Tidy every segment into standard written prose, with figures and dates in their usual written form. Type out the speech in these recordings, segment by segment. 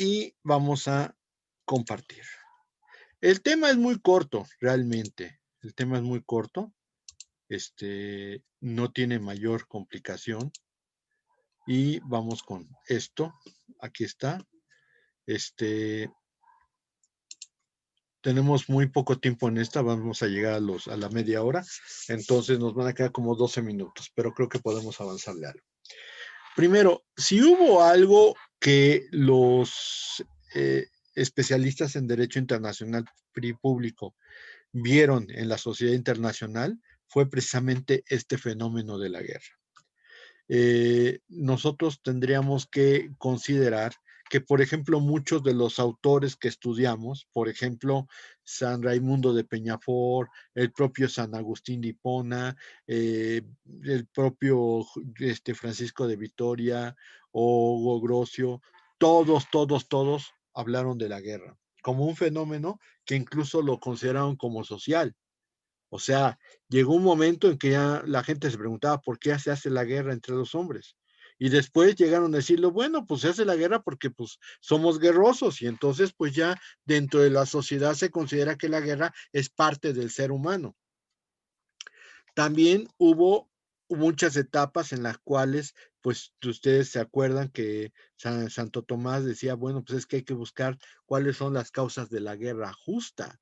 y vamos a compartir. El tema es muy corto, realmente. El tema es muy corto. No tiene mayor complicación. Y vamos con esto. Aquí está. Este, tenemos muy poco tiempo en esta, vamos a llegar a la media hora, entonces nos van a quedar como 12 minutos, pero creo que podemos avanzarle algo. Primero, si hubo algo que los especialistas en Derecho Internacional Público vieron en la sociedad internacional, fue precisamente este fenómeno de la guerra. Nosotros tendríamos que considerar que, por ejemplo, muchos de los autores que estudiamos, por ejemplo, San Raimundo de Peñafort, el propio San Agustín de Hipona, el propio Francisco de Vitoria o Grosio, todos hablaron de la guerra como un fenómeno que incluso lo consideraron como social. O sea, llegó un momento en que ya la gente se preguntaba por qué se hace la guerra entre los hombres. Y después llegaron a decirlo, bueno, pues se hace la guerra porque pues somos guerrosos y entonces pues ya dentro de la sociedad se considera que la guerra es parte del ser humano. También hubo muchas etapas en las cuales, pues ustedes se acuerdan que Santo Tomás decía, bueno, pues es que hay que buscar cuáles son las causas de la guerra justa.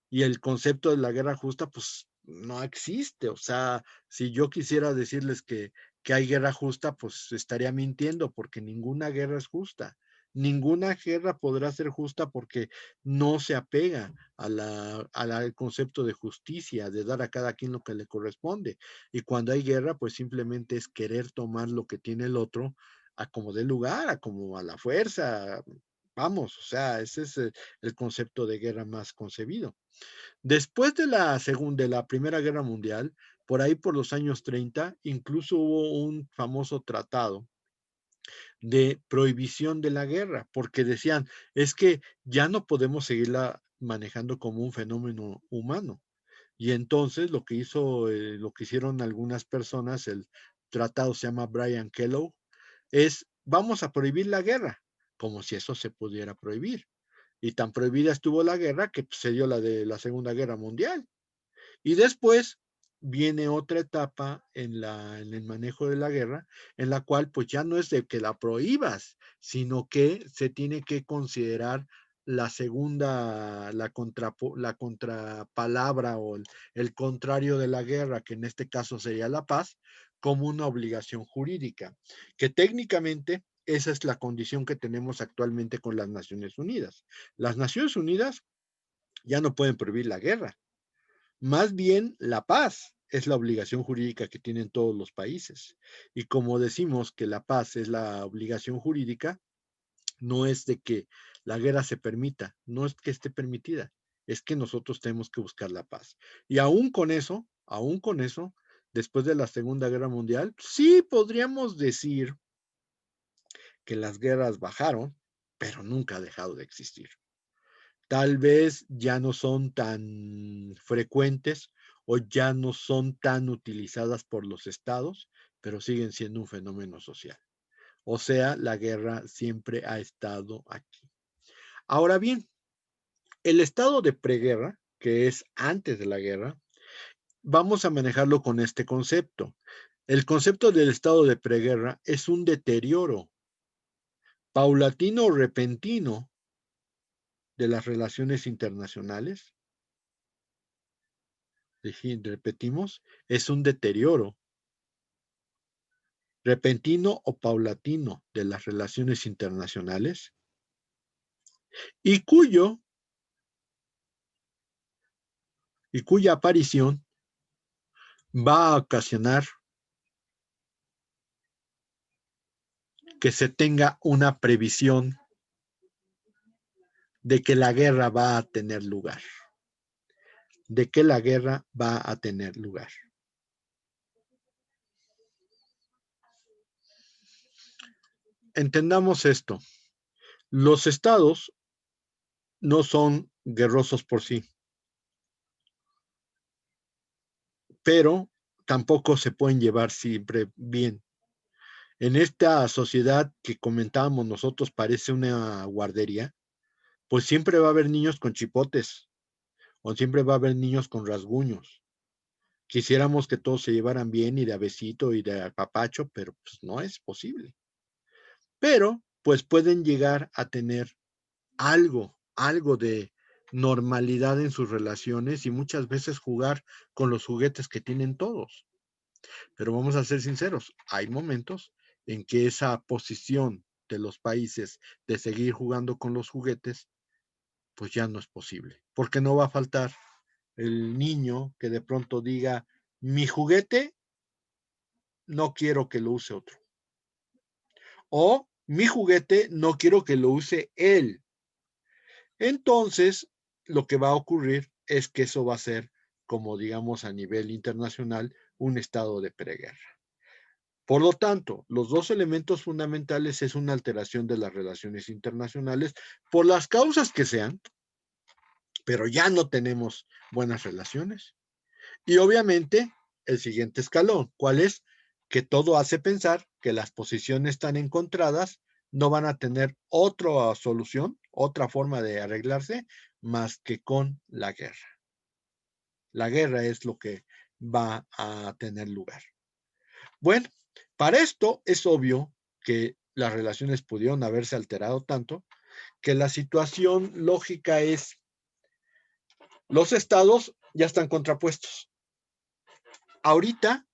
Y el concepto de la guerra justa, pues no existe. O sea, si yo quisiera decirles que hay guerra justa, pues estaría mintiendo, porque ninguna guerra es justa. Ninguna guerra podrá ser justa porque no se apega al concepto de justicia, de dar a cada quien lo que le corresponde. Y cuando hay guerra, pues simplemente es querer tomar lo que tiene el otro a como dé lugar, a como a la fuerza. Vamos, o sea, ese es el concepto de guerra más concebido. Después de la Primera Guerra Mundial, por ahí por los años 30, incluso hubo un famoso tratado de prohibición de la guerra, porque decían, es que ya no podemos seguirla manejando como un fenómeno humano. Y entonces lo que hicieron algunas personas, el tratado se llama Brian Kellogg, es vamos a prohibir la guerra, como si eso se pudiera prohibir. Y tan prohibida estuvo la guerra que se dio la de la Segunda Guerra Mundial. Y después viene otra etapa en el manejo de la guerra, en la cual pues ya no es de que la prohíbas, sino que se tiene que considerar la segunda, la contrapalabra o el contrario de la guerra, que en este caso sería la paz, como una obligación jurídica, que técnicamente esa es la condición que tenemos actualmente con las Naciones Unidas. Las Naciones Unidas ya no pueden prohibir la guerra, más bien, la paz es la obligación jurídica que tienen todos los países. Y como decimos que la paz es la obligación jurídica, no es de que la guerra se permita, no es que esté permitida, es que nosotros tenemos que buscar la paz. Y aún con eso, después de la Segunda Guerra Mundial, sí podríamos decir que las guerras bajaron, pero nunca ha dejado de existir. Tal vez ya no son tan frecuentes o ya no son tan utilizadas por los estados, pero siguen siendo un fenómeno social. O sea, la guerra siempre ha estado aquí. Ahora bien, el estado de preguerra, que es antes de la guerra, vamos a manejarlo con este concepto. El concepto del estado de preguerra es un deterioro paulatino o repentino de las relaciones internacionales. Repetimos, es un deterioro repentino o paulatino de las relaciones internacionales y cuya aparición va a ocasionar que se tenga una previsión de que la guerra va a tener lugar, de que la guerra va a tener lugar. Entendamos esto, los estados no son guerrosos por sí, pero tampoco se pueden llevar siempre bien. En esta sociedad que comentábamos nosotros parece una guardería, pues siempre va a haber niños con chipotes o siempre va a haber niños con rasguños. Quisiéramos que todos se llevaran bien y de a besito y de apapacho, pero pues no es posible. Pero pues pueden llegar a tener algo de normalidad en sus relaciones y muchas veces jugar con los juguetes que tienen todos. Pero vamos a ser sinceros, hay momentos en que esa posición de los países de seguir jugando con los juguetes, pues ya no es posible, porque no va a faltar el niño que de pronto diga, mi juguete no quiero que lo use otro, o mi juguete no quiero que lo use él. Entonces, lo que va a ocurrir es que eso va a ser, como digamos a nivel internacional, un estado de preguerra. Por lo tanto, los dos elementos fundamentales es una alteración de las relaciones internacionales por las causas que sean, pero ya no tenemos buenas relaciones. Y obviamente, el siguiente escalón, ¿cuál es? Que todo hace pensar que las posiciones tan encontradas no van a tener otra solución, otra forma de arreglarse, más que con la guerra. La guerra es lo que va a tener lugar. Bueno, para esto es obvio que las relaciones pudieron haberse alterado tanto que la situación lógica es los estados ya están contrapuestos. Ahorita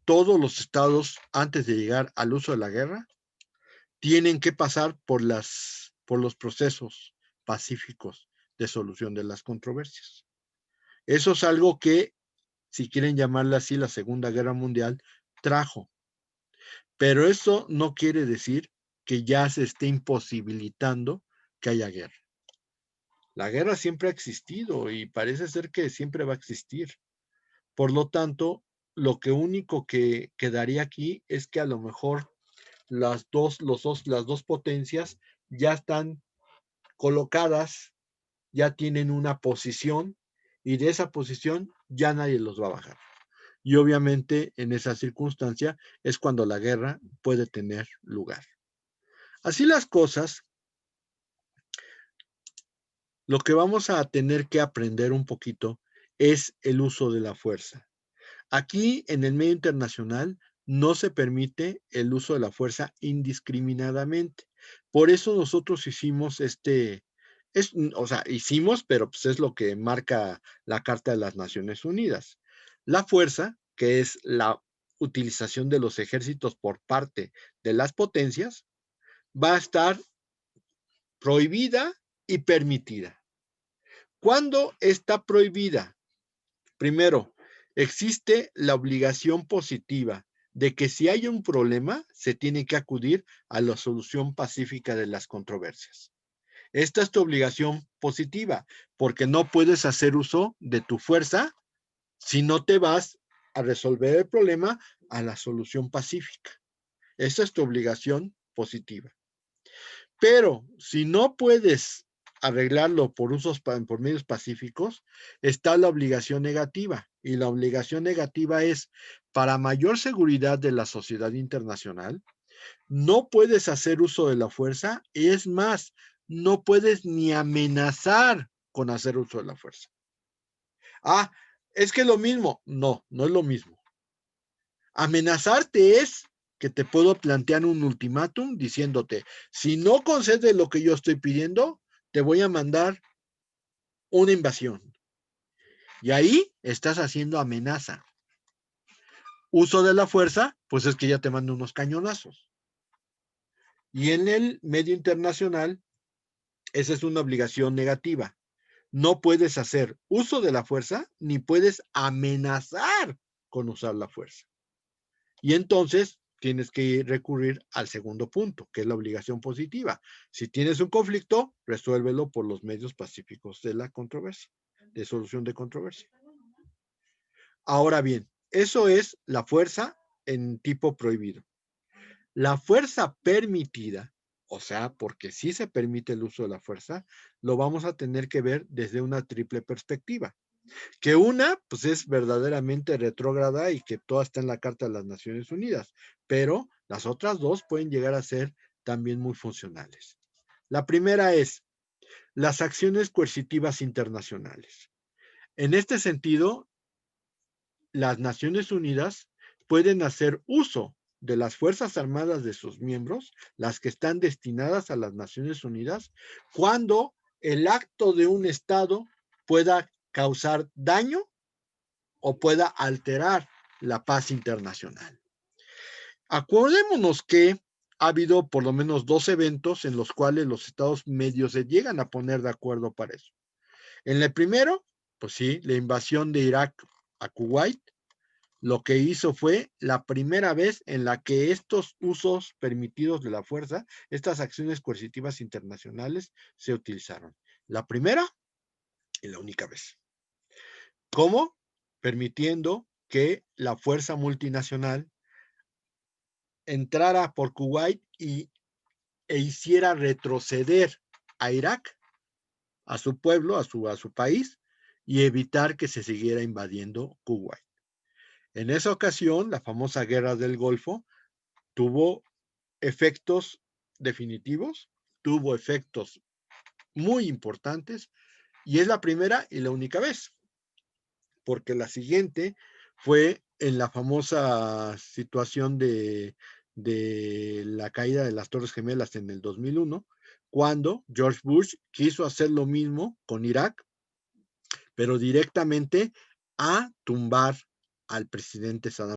todos los estados antes de llegar al uso de la guerra tienen que pasar por los procesos pacíficos de solución de las controversias. Eso es algo que, si quieren llamarla así, la Segunda Guerra Mundial trajo. Pero eso no quiere decir que ya se esté imposibilitando que haya guerra. La guerra siempre ha existido y parece ser que siempre va a existir. Por lo tanto, lo que único que quedaría aquí es que a lo mejor las dos potencias ya están colocadas, ya tienen una posición y de esa posición ya nadie los va a bajar. Y obviamente en esa circunstancia es cuando la guerra puede tener lugar. Así las cosas, lo que vamos a tener que aprender un poquito es el uso de la fuerza. Aquí en el medio internacional no se permite el uso de la fuerza indiscriminadamente. Por eso nosotros hicimos o sea, hicimos, pero pues es lo que marca la Carta de las Naciones Unidas. La fuerza, que es la utilización de los ejércitos por parte de las potencias, va a estar prohibida y permitida. ¿Cuándo está prohibida? Primero, existe la obligación positiva de que si hay un problema, se tiene que acudir a la solución pacífica de las controversias. Esta es tu obligación positiva, porque no puedes hacer uso de tu fuerza si no te vas a resolver el problema a la solución pacífica. Esa es tu obligación positiva. Pero si no puedes arreglarlo por medios pacíficos, está la obligación negativa. Y la obligación negativa es, para mayor seguridad de la sociedad internacional, no puedes hacer uso de la fuerza. Y es más, no puedes ni amenazar con hacer uso de la fuerza. Ah, es que es lo mismo. No, no es lo mismo. Amenazarte es que te puedo plantear un ultimátum diciéndote, si no concedes lo que yo estoy pidiendo, te voy a mandar una invasión. Y ahí estás haciendo amenaza. Uso de la fuerza, pues es que ya te mando unos cañonazos. Y en el medio internacional, esa es una obligación negativa. No puedes hacer uso de la fuerza ni puedes amenazar con usar la fuerza. Y entonces tienes que recurrir al segundo punto, que es la obligación positiva. Si tienes un conflicto, resuélvelo por los medios pacíficos de la controversia, de solución de controversia. Ahora bien, eso es la fuerza en tipo prohibido. La fuerza permitida, o sea, porque sí se permite el uso de la fuerza, lo vamos a tener que ver desde una triple perspectiva. Que una, pues es verdaderamente retrógrada y que toda está en la Carta de las Naciones Unidas, pero Las otras dos pueden llegar a ser también muy funcionales. La primera es las acciones coercitivas internacionales. En este sentido, las Naciones Unidas pueden hacer uso de las Fuerzas Armadas de sus miembros, las que están destinadas a las Naciones Unidas, cuando el acto de un Estado pueda causar daño o pueda alterar la paz internacional. Acordémonos que ha habido por lo menos 2 eventos en los cuales los Estados medios se llegan a poner de acuerdo para eso. En el primero, pues sí, la invasión de Irak a Kuwait, lo que hizo fue la primera vez en la que estos usos permitidos de la fuerza, estas acciones coercitivas internacionales, se utilizaron. La primera y la única vez. ¿Cómo? Permitiendo que la fuerza multinacional entrara por Kuwait e hiciera retroceder a Irak, a su pueblo, a su país, y evitar que se siguiera invadiendo Kuwait. En esa ocasión, la famosa Guerra del Golfo tuvo efectos definitivos, tuvo efectos muy importantes, y es la primera y la única vez, porque la siguiente fue en la famosa situación de la caída de las Torres Gemelas en el 2001, cuando George Bush quiso hacer lo mismo con Irak, pero directamente a tumbar al presidente Saddam